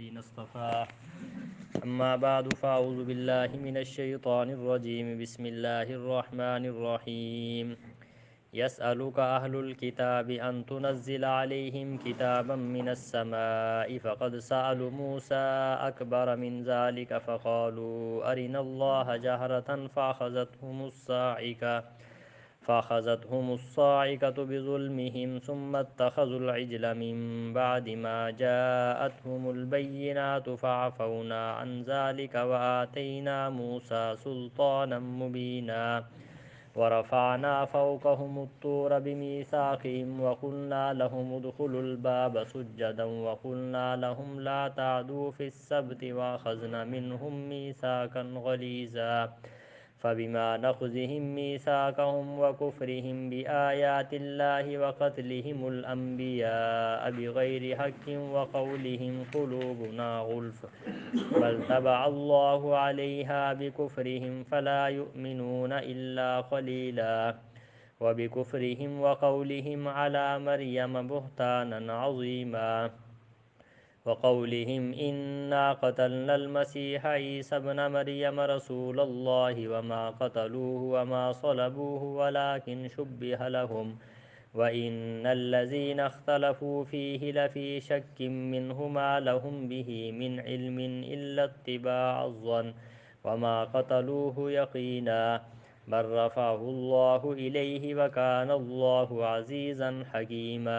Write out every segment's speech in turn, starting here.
الذين اصطفى أما بعد فأعوذ بالله من الشيطان الرجيم بسم الله الرحمن الرحيم يسألك أهل الكتاب أن تنزل عليهم كتابا من السماء فقد سألوا موسى أكبر من ذلك فقالوا أرنا الله جهرة فأخذتهم الصاعقة بظلمهم ثم اتخذوا العجل من بعد ما جاءتهم البينات فعفونا عن ذلك وآتينا موسى سلطانا مبينا ورفعنا فوقهم الطور بميثاقهم وقلنا لهم ادخلوا الباب سجدا وقلنا لهم لا تعدوا في السبت وأخذنا منهم ميثاقا غليظا فبما نقضهم ميثاقهم وكفرهم بآيات الله وقتلهم الأنبياء بغير حق وقولهم قلوبنا غلف بل طبع الله عليها بكفرهم فلا يؤمنون إلا قليلا وبكفرهم وقولهم على مريم بهتانا عظيما وقولهم إنا قتلنا المسيح عيسى ابن مريم رسول الله وما قتلوه وما صلبوه ولكن شبه لهم وإن الذين اختلفوا فيه لفي شك منه ما لهم به من علم إلا اتباع الظن وما قتلوه يقينا بل رفعه الله إليه وكان الله عزيزا حكيما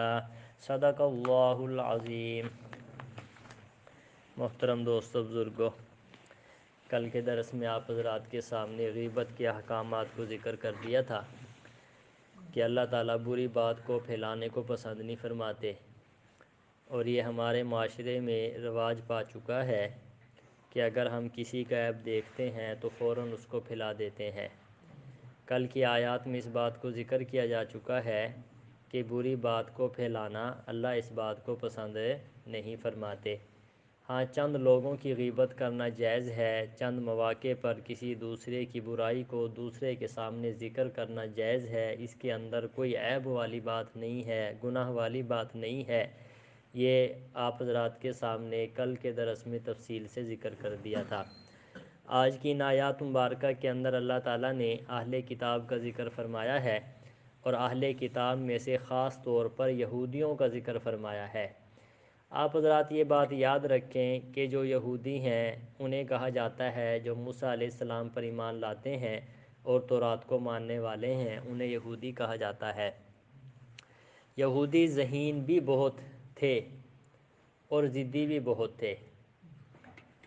صدق اللہ العظیم۔ محترم دوستو بزرگوں، کل کے درس میں آپ حضرات کے سامنے غیبت کے احکامات کو ذکر کر دیا تھا کہ اللہ تعالیٰ بری بات کو پھیلانے کو پسند نہیں فرماتے، اور یہ ہمارے معاشرے میں رواج پا چکا ہے کہ اگر ہم کسی کا عیب دیکھتے ہیں تو فوراً اس کو پھیلا دیتے ہیں۔ کل کی آیات میں اس بات کو ذکر کیا جا چکا ہے کہ بری بات کو پھیلانا اللہ اس بات کو پسند نہیں فرماتے۔ ہاں، چند لوگوں کی غیبت کرنا جائز ہے، چند مواقع پر کسی دوسرے کی برائی کو دوسرے کے سامنے ذکر کرنا جائز ہے، اس کے اندر کوئی عیب والی بات نہیں ہے، گناہ والی بات نہیں ہے۔ یہ آپ حضرات کے سامنے کل کے درس میں تفصیل سے ذکر کر دیا تھا۔ آج کی ان آیات مبارکہ کے اندر اللہ تعالیٰ نے اہل کتاب کا ذکر فرمایا ہے، اور اہل کتاب میں سے خاص طور پر یہودیوں کا ذکر فرمایا ہے۔ آپ حضرات یہ بات یاد رکھیں کہ جو یہودی ہیں انہیں کہا جاتا ہے، جو موسیٰ علیہ السلام پر ایمان لاتے ہیں اور تورات کو ماننے والے ہیں، انہیں یہودی کہا جاتا ہے۔ یہودی ذہین بھی بہت تھے اور ضدی بھی بہت تھے۔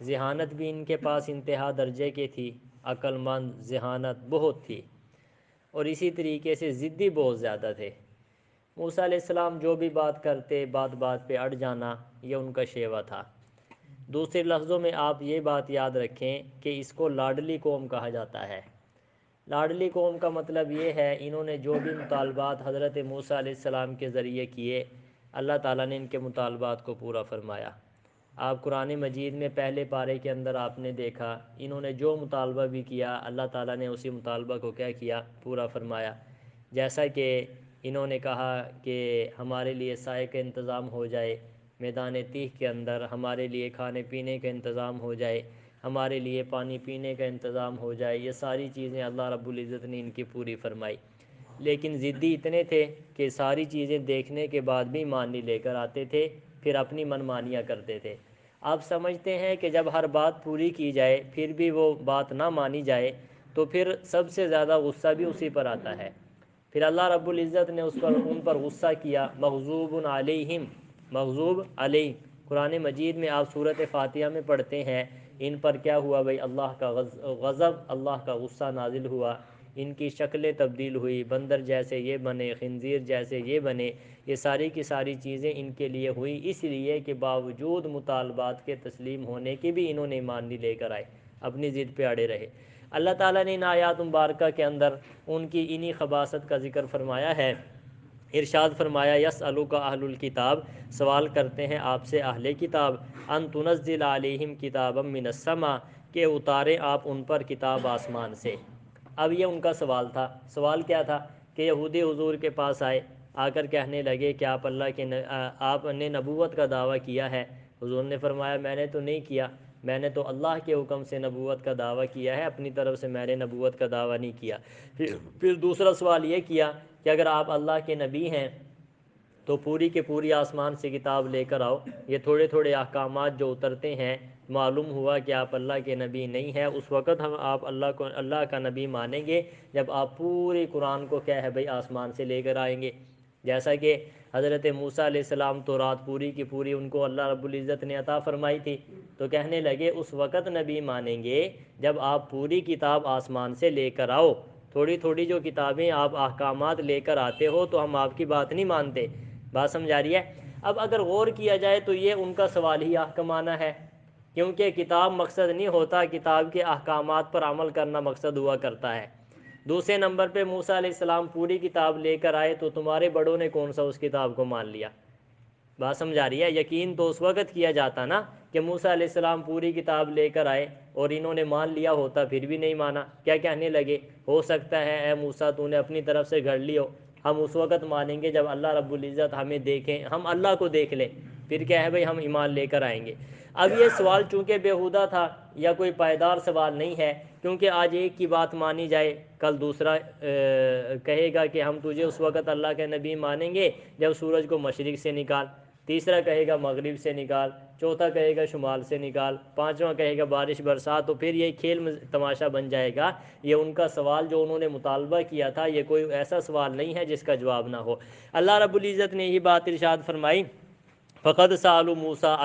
ذہانت بھی ان کے پاس انتہا درجے کی تھی، عقل مند ذہانت بہت تھی، اور اسی طریقے سے ضدی بہت زیادہ تھے۔ موسیٰ علیہ السلام جو بھی بات کرتے، بات بات پہ اڑ جانا، یہ ان کا شیوا تھا۔ دوسرے لفظوں میں آپ یہ بات یاد رکھیں کہ اس کو لاڈلی قوم کہا جاتا ہے۔ لاڈلی قوم کا مطلب یہ ہے انہوں نے جو بھی مطالبات حضرت موسیٰ علیہ السلام کے ذریعے کیے، اللہ تعالیٰ نے ان کے مطالبات کو پورا فرمایا۔ آپ قرآن مجید میں پہلے پارے کے اندر آپ نے دیکھا، انہوں نے جو مطالبہ بھی کیا اللہ تعالیٰ نے اسی مطالبہ کو کیا کیا، پورا فرمایا۔ جیسا کہ انہوں نے کہا کہ ہمارے لیے سائے کا انتظام ہو جائے، میدان تیہ کے اندر ہمارے لیے کھانے پینے کا انتظام ہو جائے، ہمارے لیے پانی پینے کا انتظام ہو جائے، یہ ساری چیزیں اللہ رب العزت نے ان کی پوری فرمائی۔ لیکن ضدی اتنے تھے کہ ساری چیزیں دیکھنے کے بعد بھی مان نہیں لے کر آتے تھے، پھر اپنی منمانیاں کرتے تھے۔ آپ سمجھتے ہیں کہ جب ہر بات پوری کی جائے پھر بھی وہ بات نہ مانی جائے تو پھر سب سے زیادہ غصہ بھی اسی پر آتا ہے۔ پھر اللہ رب العزت نے ان پر غصہ کیا، مغضوب علیہم، مغضوب علیہم۔ قرآن مجید میں آپ سورۃ فاتحہ میں پڑھتے ہیں ان پر کیا ہوا بھائی، اللہ کا غضب، اللہ کا غصہ نازل ہوا، ان کی شکلیں تبدیل ہوئی، بندر جیسے یہ بنے، خنزیر جیسے یہ بنے، یہ ساری کی ساری چیزیں ان کے لیے ہوئی، اس لیے کہ باوجود مطالبات کے تسلیم ہونے کے بھی انہوں نے ایمان نہیں لے کر آئے، اپنی ضد پہ اڑے رہے۔ اللہ تعالیٰ نے ان آیات مبارکہ کے اندر ان کی انہی خباثت کا ذکر فرمایا ہے۔ ارشاد فرمایا، یسألک اہل الکتاب، سوال کرتے ہیں آپ سے اہل کتاب، ان تنزل علیہم کتابا من السماء، کہ اتارے آپ ان پر کتاب آسمان سے۔ اب یہ ان کا سوال تھا۔ سوال کیا تھا کہ یہودی حضور کے پاس آئے، آ کر کہنے لگے کہ آپ نے نبوت کا دعویٰ کیا ہے، حضور نے فرمایا میں نے تو نہیں کیا، میں نے تو اللہ کے حکم سے نبوت کا دعویٰ کیا ہے، اپنی طرف سے میں نے نبوت کا دعویٰ نہیں کیا۔ پھر دوسرا سوال یہ کیا کہ اگر آپ اللہ کے نبی ہیں تو پوری کے پوری آسمان سے کتاب لے کر آؤ، یہ تھوڑے تھوڑے احکامات جو اترتے ہیں، معلوم ہوا کہ آپ اللہ کے نبی نہیں ہیں، اس وقت ہم آپ اللہ کا نبی مانیں گے جب آپ پورے قرآن کو کیا ہے بھائی آسمان سے لے کر آئیں گے۔ جیسا کہ حضرت موسیٰ علیہ السلام تو رات پوری کی پوری ان کو اللہ رب العزت نے عطا فرمائی تھی، تو کہنے لگے اس وقت نبی مانیں گے جب آپ پوری کتاب آسمان سے لے کر آؤ، تھوڑی تھوڑی جو کتابیں آپ احکامات لے کر آتے ہو تو ہم آپ کی بات نہیں مانتے۔ بات سمجھ آ رہی ہے؟ اب اگر غور کیا جائے تو یہ ان کا سوال ہی احکمانہ ہے، کیونکہ کتاب مقصد نہیں ہوتا، کتاب کے احکامات پر عمل کرنا مقصد ہوا کرتا ہے۔ دوسرے نمبر پہ موسیٰ علیہ السلام پوری کتاب لے کر آئے تو تمہارے بڑوں نے کون سا اس کتاب کو مان لیا؟ بات سمجھ آ رہی ہے؟ یقین تو اس وقت کیا جاتا نا کہ موسیٰ علیہ السلام پوری کتاب لے کر آئے اور انہوں نے مان لیا ہوتا پھر بھی نہیں مانا، کیا کہنے لگے ہو سکتا ہے اے موسیٰ تو نے اپنی طرف سے گھڑ لی ہو، ہم اس وقت مانیں گے جب اللہ رب العزت ہمیں دیکھیں، ہم اللہ کو دیکھ لیں، پھر کیا ہے بھائی ہم ایمان لے کر آئیں گے۔ اب یہ سوال چونکہ بیہودہ تھا یا کوئی پائیدار سوال نہیں ہے، کیونکہ آج ایک کی بات مانی جائے کل دوسرا کہے گا کہ ہم تجھے اس وقت اللہ کے نبی مانیں گے جب سورج کو مشرق سے نکال، تیسرا کہے گا مغرب سے نکال، چوتھا کہے گا شمال سے نکال، پانچواں کہے گا بارش برسات، تو پھر یہ کھیل تماشا بن جائے گا۔ یہ ان کا سوال جو انہوں نے مطالبہ کیا تھا یہ کوئی ایسا سوال نہیں ہے جس کا جواب نہ ہو۔ اللہ رب العزت نے یہی بات ارشاد فرمائی فقد سألوا موسیٰ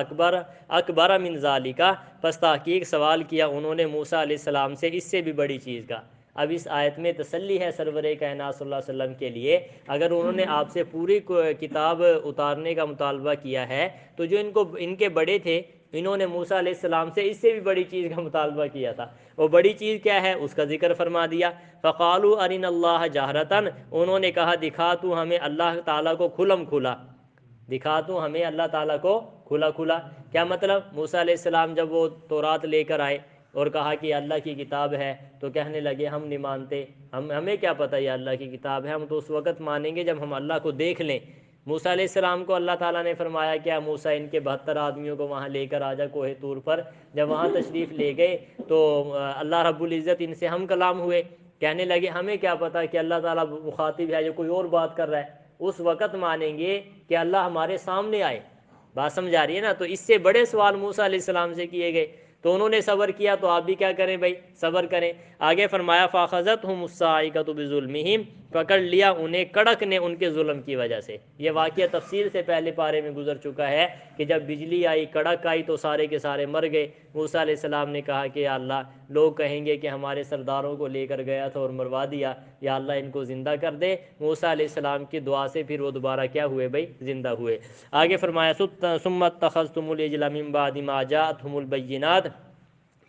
اکبر من ذالک، پس تحقیق سوال کیا انہوں نے موسیٰ علیہ السلام سے اس سے بھی بڑی چیز کا۔ اب اس آیت میں تسلی ہے سرور کائنات صلی اللہ علیہ وسلم کے لیے، اگر انہوں نے آپ سے پوری کتاب اتارنے کا مطالبہ کیا ہے تو جو ان کے بڑے تھے انہوں نے موسیٰ علیہ السلام سے اس سے بھی بڑی چیز کا مطالبہ کیا تھا، وہ بڑی چیز کیا ہے اس کا ذکر فرما دیا۔ فقالوا ارنا اللہ جہرتاً، انہوں نے کہا دکھا تو ہمیں اللہ تعالیٰ کو کھلم کھلا، دکھا تو ہمیں اللہ تعالیٰ کو کھلا کھلا۔ کیا مطلب؟ موسیٰ علیہ السلام جب وہ تورات لے کر آئے اور کہا کہ اللہ کی کتاب ہے تو کہنے لگے ہم نہیں مانتے، ہمیں کیا پتہ یہ اللہ کی کتاب ہے، ہم تو اس وقت مانیں گے جب ہم اللہ کو دیکھ لیں۔ موسیٰ علیہ السلام کو اللہ تعالیٰ نے فرمایا کیا موسیٰ ان کے 72 آدمیوں کو وہاں لے کر آ جا کوہ طور پر، جب وہاں تشریف لے گئے تو اللہ رب العزت ان سے ہم کلام ہوئے، کہنے لگے ہمیں کیا پتہ کہ اللہ تعالیٰ مخاطب ہے یا کوئی اور بات کر رہا ہے، اس وقت مانیں گے کہ اللہ ہمارے سامنے آئے۔ بات سمجھ آ رہی ہے نا؟ تو اس سے بڑے سوال موسیٰ علیہ السلام سے کیے گئے تو انہوں نے صبر کیا، تو آپ بھی کیا کریں بھائی، صبر کریں۔ آگے فرمایا فَأَخَذَتْهُمُ الصَّاعِقَةُ بِظُلْمِهِمْ، پکڑ لیا انہیں کڑک نے ان کے ظلم کی وجہ سے۔ یہ واقعہ تفصیل سے پہلے پارے میں گزر چکا ہے کہ جب بجلی آئی کڑک آئی تو سارے کے سارے مر گئے۔ موسیٰ علیہ السلام نے کہا کہ یا اللہ لوگ کہیں گے کہ ہمارے سرداروں کو لے کر گیا تھا اور مروا دیا، یا اللہ ان کو زندہ کر دے۔ موسیٰ علیہ السلام کی دعا سے پھر وہ دوبارہ کیا ہوئے بھائی، زندہ ہوئے۔ آگے فرمایا ثُمَّ اتَّخَذْتُمُ الْعِجْلَ مِن بَعْدِ مَا جَاءَتْهُمُ الْبَيِّنَاتُ،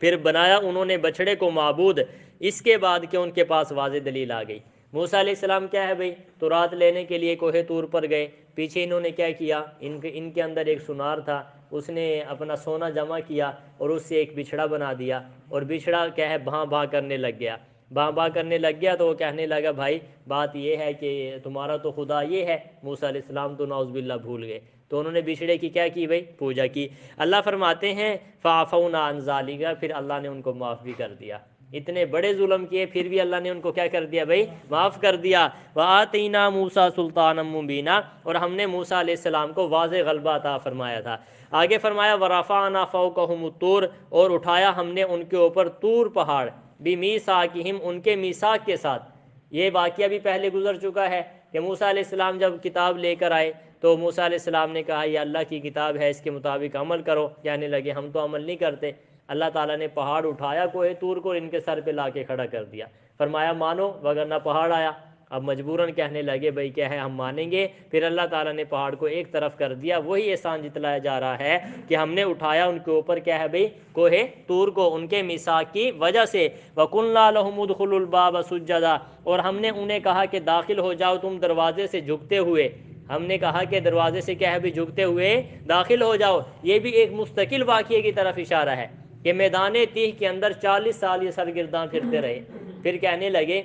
پھر بنایا انہوں نے بچھڑے کو معبود اس کے بعد کہ ان کے پاس واضح دلیل آ گئی۔ موسیٰ علیہ السلام کیا ہے بھائی، تورات لینے کے لیے کوہ طور پر گئے، پیچھے انہوں نے کیا کیا، ان کے اندر ایک سنار تھا، اس نے اپنا سونا جمع کیا اور اس سے ایک بچھڑا بنا دیا، اور بچھڑا کیا ہے بھاں بھاں کرنے لگ گیا، بھاں بھاں کرنے لگ گیا تو وہ کہنے لگا بھائی بات یہ ہے کہ تمہارا تو خدا یہ ہے۔ موسیٰ علیہ السلام تو نعوذ باللہ بھول گئے، تو انہوں نے بچھڑے کی کیا کی بھائی، پوجا کی۔ اللہ فرماتے ہیں فَعَفَوْنَا عَنْ ذَلِكَ، پھر اللہ نے ان کو معاف بھی کر دیا۔ اتنے بڑے ظلم کیے پھر بھی اللہ نے ان کو کیا کر دیا بھائی، معاف کر دیا۔ وَآتَيْنَا مُوسَىٰ سُلْطَانًا مُبِينًا، اور ہم نے موسیٰ علیہ السلام کو واضح غلبہ عطا فرمایا تھا۔ آگے فرمایا وَرَفَعْنَا فَوْقَهُمُ الطُّورَ، اور اٹھایا ہم نے ان کے اوپر طور پہاڑ، بِمِيثَاقِهِمْ، ان کے میثاق کے ساتھ۔ یہ واقعہ بھی پہلے گزر چکا ہے کہ موسیٰ علیہ السلام جب کتاب لے کر آئے تو موسیٰ علیہ السلام نے کہا یہ اللہ کی کتاب ہے، اس کے مطابق عمل کرو، کہنے لگے ہم تو عمل نہیں کرتے۔ اللہ تعالیٰ نے پہاڑ اٹھایا کوہ طور کو، ان کے سر پہ لا کے کھڑا کر دیا، فرمایا مانو وگرنہ پہاڑ آیا۔ اب مجبوراً کہنے لگے بھائی کیا ہے ہم مانیں گے، پھر اللہ تعالیٰ نے پہاڑ کو ایک طرف کر دیا۔ وہی احسان جتلایا جا رہا ہے کہ ہم نے اٹھایا ان کے اوپر کیا ہے بھائی، کوہ طور کو، ان کے میثاق کی وجہ سے۔ وَقُلْنَا لَهُمُ ادْخُلُوا الْبَابَ سُجَّدًا، اور ہم نے انہیں کہا کہ داخل ہو جاؤ تم دروازے سے جھکتے ہوئے، ہم نے کہا کہ دروازے سے کیا ہے بھی جھکتے ہوئے داخل ہو جاؤ۔ یہ بھی ایک مستقل واقعے کی طرف اشارہ ہے کہ میدان تیہ کے اندر 40 سال یہ سرگرداں پھرتے رہے، پھر کہنے لگے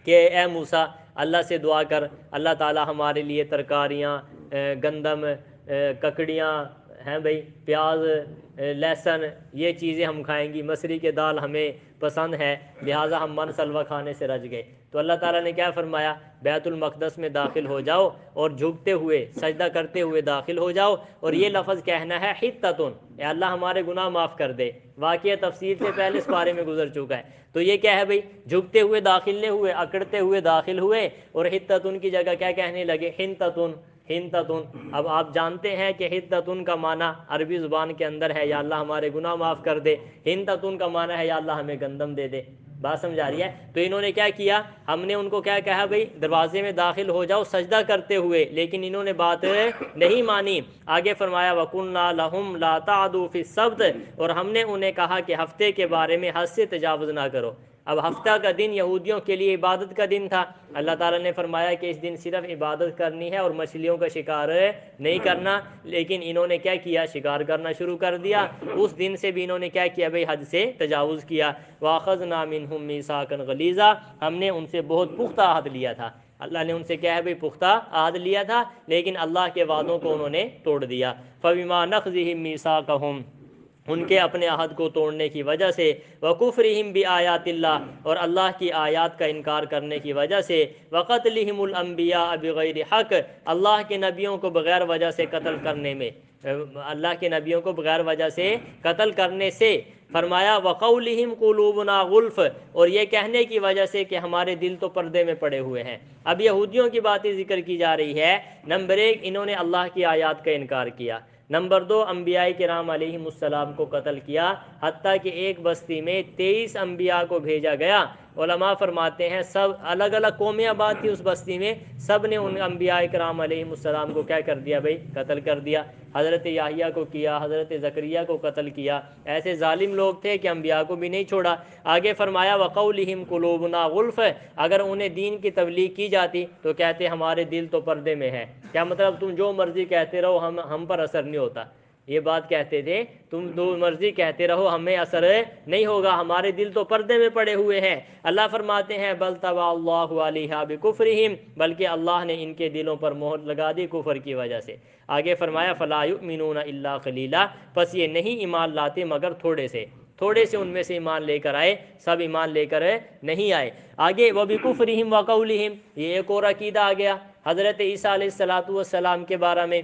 کہ اے موسیٰ اللہ سے دعا کر، اللہ تعالیٰ ہمارے لیے ترکاریاں، گندم، ککڑیاں ہیں بھائی پیاز لہسن یہ چیزیں ہم کھائیں گی، مصری کے دال ہمیں پسند ہے، لہٰذا ہم من سلوہ کھانے سے رج گئے۔ تو اللہ تعالیٰ نے کیا فرمایا، بیت المقدس میں داخل ہو جاؤ اور جھکتے ہوئے سجدہ کرتے ہوئے داخل ہو جاؤ، اور یہ لفظ کہنا ہے حتتن، اے اللہ ہمارے گناہ معاف کر دے۔ واقعہ تفسیر سے پہلے اس بارے میں گزر چکا ہے۔ تو یہ کیا ہے بھائی، جھکتے ہوئے داخل ہوئے، اکڑتے ہوئے داخل ہوئے، اور حتتن کی جگہ کیا کہنے لگے، حنتتن، حنتتن۔ اب آپ جانتے ہیں کہ حتتن کا معنی عربی زبان کے اندر ہے یا اللہ ہمارے گناہ معاف کر دے، حنتتن کا معنی ہے یا اللہ ہمیں گندم دے دے۔ بات سمجھ آ رہی ہے؟ تو انہوں نے کیا کیا، ہم نے ان کو کیا کہا بھائی دروازے میں داخل ہو جاؤ سجدہ کرتے ہوئے، لیکن انہوں نے بات نہیں مانی۔ آگے فرمایا وَقُلْنَا لَهُمْ لَا تَعْدُوا فِي السَّبْتِ، اور ہم نے انہیں کہا کہ ہفتے کے بارے میں حد سے تجاوز نہ کرو۔ اب ہفتہ کا دن یہودیوں کے لیے عبادت کا دن تھا، اللہ تعالیٰ نے فرمایا کہ اس دن صرف عبادت کرنی ہے اور مچھلیوں کا شکار نہیں کرنا، لیکن انہوں نے کیا کیا، شکار کرنا شروع کر دیا۔ اس دن سے بھی انہوں نے کیا کیا بھائی، حد سے تجاوز کیا۔ وَأَخَذْنَا مِنْهُمْ مِيثَاقًا غَلِيظًا، ہم نے ان سے بہت پختہ عہد لیا تھا۔ اللہ نے ان سے کیا ہے بھائی پختہ عہد لیا تھا، لیکن اللہ کے وعدوں کو انہوں نے توڑ دیا۔ فَبِمَا نَقْضِهِمْ مِيثَاقَهُمْ، ان کے اپنے عہد کو توڑنے کی وجہ سے، وَكُفْرِهِمْ بِآيَاتِ اللَّهِ، اور اللہ کی آیات کا انکار کرنے کی وجہ سے، وَقَتْلِهِمُ الْأَنْبِيَاءَ بِغَيْرِ حَقٍ، اللہ کے نبیوں کو بغیر وجہ سے قتل کرنے میں، اللہ کے نبیوں کو بغیر وجہ سے قتل کرنے سے، فرمایا وَقَوْلِهِمْ قُلُوبُنَا غُلْفٌ، اور یہ کہنے کی وجہ سے کہ ہمارے دل تو پردے میں پڑے ہوئے ہیں۔ اب یہودیوں کی باتیں ذکر کی جا رہی ہے۔ نمبر 1، انہوں نے اللہ کی آیات کا انکار کیا۔ نمبر 2، انبیاء کرام علیہم السلام کو قتل کیا، حتیٰ کہ ایک بستی میں 23 انبیاء کو بھیجا گیا۔ علماء فرماتے ہیں سب الگ الگ قومیں آباد تھی اس بستی میں، سب نے ان انبیاء کرام علیہم السلام کو کیا کر دیا بھائی، قتل کر دیا۔ حضرت یحییٰ کو کیا، حضرت زکریا کو قتل کیا، ایسے ظالم لوگ تھے کہ انبیاء کو بھی نہیں چھوڑا۔ آگے فرمایا وَقَوْلِهِمْ قُلُوبُنَا غُلْفٌ، اگر انہیں دین کی تبلیغ کی جاتی تو کہتے ہمارے دل تو پردے میں ہے۔ کیا مطلب، تم جو مرضی کہتے رہو ہم پر اثر نہیں ہوتا، یہ بات کہتے تھے، تم جو مرضی کہتے رہو ہمیں اثر نہیں ہوگا، ہمارے دل تو پردے میں پڑے ہوئے ہیں۔ اللہ فرماتے ہیں بل طبع اللہ علیہا بکفرہم، بلکہ اللہ نے ان کے دلوں پر مہر لگا دی کفر کی وجہ سے۔ آگے فرمایا فلا یؤمنون الا قلیلا، پس یہ نہیں ایمان لاتے مگر تھوڑے سے، تھوڑے سے ان میں سے ایمان لے کر آئے، سب ایمان لے کر نہیں آئے۔ آگے وبکفرہم وقولہم، یہ ایک اور عقیدہ آ گیا حضرت عیسیٰ علیہ السلام کے بارے میں۔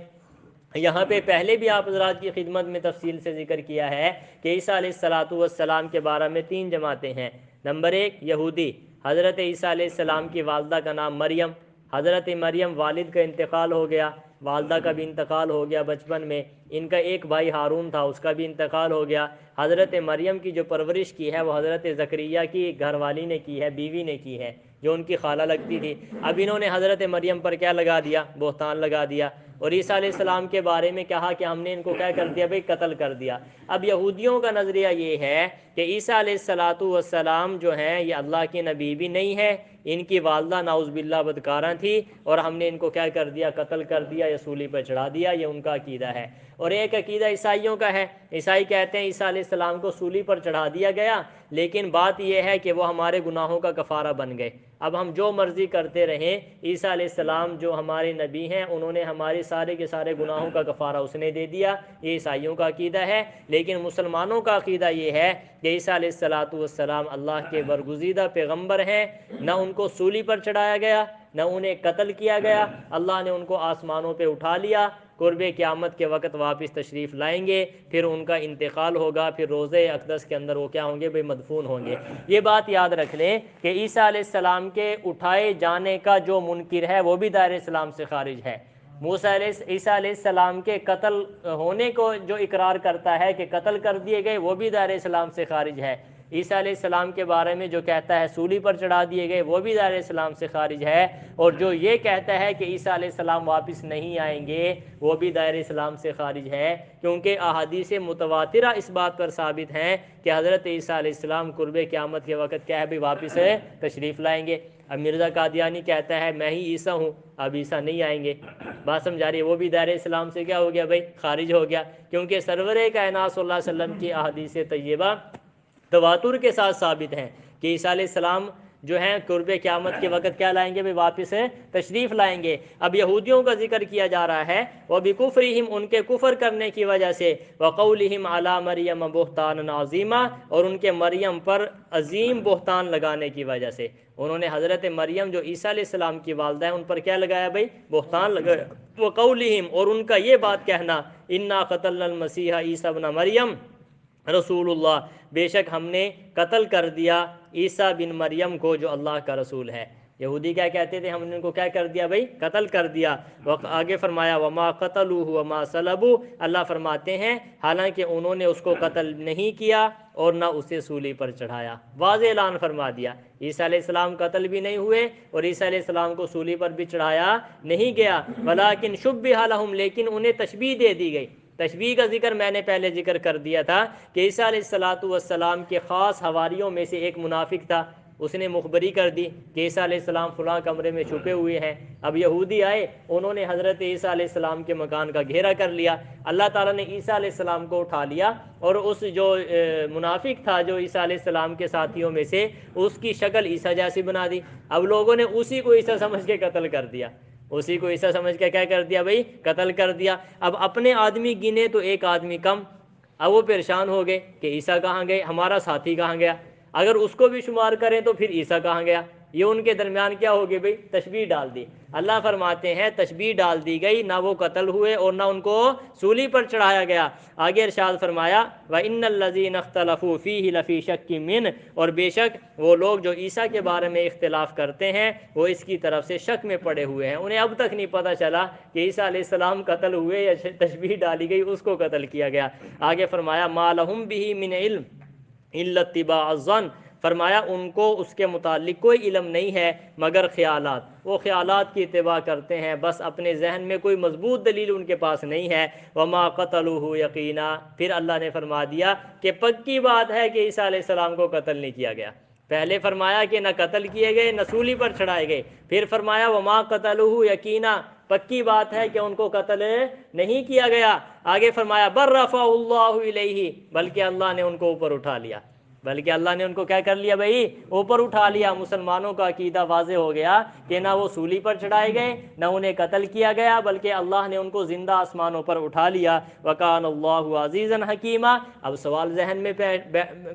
یہاں پہ پہلے بھی آپ حضرات کی خدمت میں تفصیل سے ذکر کیا ہے کہ عیسیٰ علیہ السلام کے بارے میں 3 جماعتیں ہیں۔ نمبر 1 یہودی، حضرت عیسیٰ علیہ السلام کی والدہ کا نام مریم، حضرت مریم والد کا انتقال ہو گیا، والدہ کا بھی انتقال ہو گیا بچپن میں، ان کا ایک بھائی ہارون تھا اس کا بھی انتقال ہو گیا۔ حضرت مریم کی جو پرورش کی ہے وہ حضرت زکریا کی گھر والی نے کی ہے، بیوی نے کی ہے، جو ان کی خالہ لگتی تھی۔ اب انہوں نے حضرت مریم پر کیا لگا دیا، بہتان لگا دیا، اور عیسیٰ علیہ السلام کے بارے میں کہا کہ ہم نے ان کو کیا کر دیا بھائی، قتل کر دیا۔ اب یہودیوں کا نظریہ یہ ہے کہ عیسیٰ علیہ السلام جو ہیں یہ اللہ کے نبی بھی نہیں ہے، ان کی والدہ نعوذ باللہ بدکاراں تھی، اور ہم نے ان کو کیا کر دیا، قتل کر دیا یا سولی پر چڑھا دیا، یہ ان کا عقیدہ ہے۔ اور ایک عقیدہ عیسائیوں کا ہے، عیسائی کہتے ہیں عیسیٰ علیہ السلام کو سولی پر چڑھا دیا گیا، لیکن بات یہ ہے کہ وہ ہمارے گناہوں کا کفارہ بن گئے، اب ہم جو مرضی کرتے رہیں، عیسیٰ علیہ السلام جو ہمارے نبی ہیں انہوں نے ہمارے سارے کے سارے گناہوں کا کفارہ اس نے دے دیا، یہ عیسائیوں کا عقیدہ ہے۔ لیکن مسلمانوں کا عقیدہ یہ ہے کہ عیسیٰ علیہ السلام اللہ کے برگزیدہ پیغمبر ہیں، نہ ان کو سولی پر چڑھایا گیا، نہ انہیں قتل کیا گیا، اللہ نے ان کو آسمانوں پہ اٹھا لیا، قرب قیامت کے وقت واپس تشریف لائیں گے، پھر ان کا انتقال ہوگا، پھر روضہ اقدس کے اندر وہ کیا ہوں گے بھائی، مدفون ہوں گے۔ یہ بات یاد رکھ لیں کہ عیسیٰ علیہ السلام کے اٹھائے جانے کا جو منکر ہے وہ بھی دائرہ اسلام سے خارج ہے۔ عیسیٰ علیہ السلام کے قتل ہونے کو جو اقرار کرتا ہے کہ قتل کر دیے گئے وہ بھی دائرہ اسلام سے خارج ہے۔ عیسیٰ علیہ السلام کے بارے میں جو کہتا ہے سولی پر چڑھا دیے گئے وہ بھی دائرہ اسلام سے خارج ہے، اور جو یہ کہتا ہے کہ عیسیٰ علیہ السلام واپس نہیں آئیں گے وہ بھی دائرہ اسلام سے خارج ہے، کیونکہ احادیث متواترہ اس بات پر ثابت ہیں کہ حضرت عیسیٰ علیہ السلام قرب قیامت کے وقت کیا ہے بھی واپس تشریف لائیں گے۔ اب مرزا قادیانی کہتا ہے میں ہی عیسیٰ ہوں، اب عیسیٰ نہیں آئیں گے، بات سمجھا رہی ہے، وہ بھی دائرہ اسلام سے کیا ہو گیا بھائی، خارج ہو گیا، کیونکہ سرور کائنات صلی اللہ علیہ وسلم کی احادیث طیبہ تواتر کے ساتھ ثابت ہیں کہ عیسیٰ علیہ السلام جو ہیں قرب قیامت کے وقت کیا لائیں گے؟ واپس تشریف لائیں گے۔ اب یہودیوں کا ذکر کیا جا رہا ہے، وَبِكُفْرِهِمْ ان کے کفر کرنے کی وجہ سے، وَقَوْلِهِمْ عَلَى مَرْيَمَ بُهْتَانًا عَظِيمًا اور ان کے مریم پر عظیم بہتان لگانے کی وجہ سے، انہوں نے حضرت مریم جو عیسیٰ علیہ السلام کی والدہ ہیں ان پر کیا لگایا بھائی؟ بہتان لگایا۔ وَقَوْلِهِمْ اور ان کا یہ بات کہنا، إِنَّا قَتَلْنَا الْمَسِيحَ عِيسَى ابْنَ مریم رسول اللہ، بے شک ہم نے قتل کر دیا عیسیٰ بن مریم کو جو اللہ کا رسول ہے۔ یہودی کیا کہتے تھے؟ ہم نے ان کو کیا کر دیا بھائی؟ قتل کر دیا۔ آگے فرمایا وَمَا قَتَلُوهُ وَمَا صَلَبُوهُ، اللہ فرماتے ہیں حالانکہ انہوں نے اس کو قتل نہیں کیا اور نہ اسے سولی پر چڑھایا۔ واضح اعلان فرما دیا، عیسیٰ علیہ السلام قتل بھی نہیں ہوئے اور عیسیٰ علیہ السلام کو سولی پر بھی چڑھایا نہیں گیا۔ وَلَٰكِنْ شُبِّهَ لَهُمْ لیکن انہیں تشبیہ دے دی گئی۔ تشبیہ کا ذکر میں نے پہلے ذکر کر دیا تھا کہ عیسیٰ علیہ السلام کے خاص حواریوں میں سے ایک منافق تھا، اس نے مخبری کر دی کہ عیسیٰ علیہ السلام فلاں کمرے میں چھپے ہوئے ہیں۔ اب یہودی آئے، انہوں نے حضرت عیسیٰ علیہ السلام کے مکان کا گھیرا کر لیا۔ اللہ تعالیٰ نے عیسیٰ علیہ السلام کو اٹھا لیا اور اس جو منافق تھا جو عیسیٰ علیہ السلام کے ساتھیوں میں سے، اس کی شکل عیسیٰ جیسی بنا دی۔ اب لوگوں نے اسی کو عیسیٰ سمجھ کے قتل کر دیا، اسی کو عیسیٰ سمجھ کے کیا کر دیا بھائی؟ قتل کر دیا۔ اب اپنے آدمی گنے تو ایک آدمی کم، اب وہ پریشان ہو گئے کہ عیسیٰ کہاں گئے، ہمارا ساتھی کہاں گیا، اگر اس کو بھی شمار کریں تو پھر عیسیٰ کہاں گیا؟ یہ ان کے درمیان کیا ہوگی بھائی؟ تشبیہ ڈال دی۔ اللہ فرماتے ہیں تشبیہ ڈال دی گئی، نہ وہ قتل ہوئے اور نہ ان کو سولی پر چڑھایا گیا۔ آگے ارشاد فرمایا وَإِنَّ الَّذِينَ اخْتَلَفُوا فِيهِ لَفِي شَكٍّ مِّنْهُ اور بے شک وہ لوگ جو عیسیٰ کے بارے میں اختلاف کرتے ہیں وہ اس کی طرف سے شک میں پڑے ہوئے ہیں، انہیں اب تک نہیں پتہ چلا کہ عیسیٰ علیہ السلام قتل ہوئے یا تشبیہ ڈالی گئی اس کو قتل کیا گیا۔ آگے فرمایا مَا لَهُم بِهِ مِنْ عِلْمٍ إِلَّا اتِّبَاعَ الظَّنِّ، فرمایا ان کو اس کے متعلق کوئی علم نہیں ہے مگر خیالات، وہ خیالات کی اتباع کرتے ہیں، بس اپنے ذہن میں کوئی مضبوط دلیل ان کے پاس نہیں ہے۔ وما قتلوہ یقینا، پھر اللہ نے فرما دیا کہ پکی بات ہے کہ عیسیٰ علیہ السلام کو قتل نہیں کیا گیا۔ پہلے فرمایا کہ نہ قتل کیے گئے نہ سولی پر چڑھائے گئے، پھر فرمایا وما قتلوہ یقینا، پکی بات ہے کہ ان کو قتل نہیں کیا گیا۔ آگے فرمایا بل رفعہ اللہ الیہ، بلکہ اللہ نے ان کو اوپر اٹھا لیا، بلکہ اللہ نے ان کو کیا کر لیا بھائی؟ اوپر اٹھا لیا۔ مسلمانوں کا عقیدہ واضح ہو گیا کہ نہ وہ سولی پر چڑھائے گئے نہ انہیں قتل کیا گیا، بلکہ اللہ نے ان کو زندہ آسمانوں پر اٹھا لیا۔ وَكَانَ اللَّهُ عَزِيزًا حَكِيمًا، اب سوال ذہن میں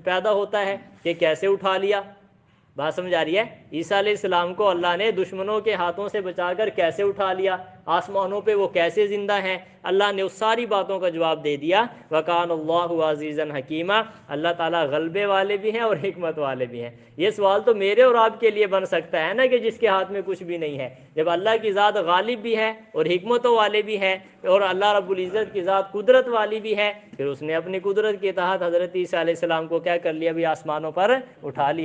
پیدا ہوتا ہے کہ کیسے اٹھا لیا؟ بات سمجھ آ رہی ہے؟ عیسیٰ علیہ السلام کو اللہ نے دشمنوں کے ہاتھوں سے بچا کر کیسے اٹھا لیا؟ آسمانوں پہ وہ کیسے زندہ ہیں؟ اللہ نے اس ساری باتوں کا جواب دے دیا۔ وَكَانَ اللَّهُ عَزِيزًا حَكِيمًا، اللہ تعالیٰ غلبے والے بھی ہیں اور حکمت والے بھی ہیں۔ یہ سوال تو میرے اور آپ کے لیے بن سکتا ہے نا کہ جس کے ہاتھ میں کچھ بھی نہیں ہے، جب اللہ کی ذات غالب بھی ہے اور حکمتوں والے بھی ہے اور اللہ رب العزت کی ذات قدرت والی بھی ہے، پھر اس نے اپنی قدرت کے تحت حضرت عیسیٰ علیہ السلام کو کیا کر لیا بھی؟ آسمانوں پر اٹھا لیا۔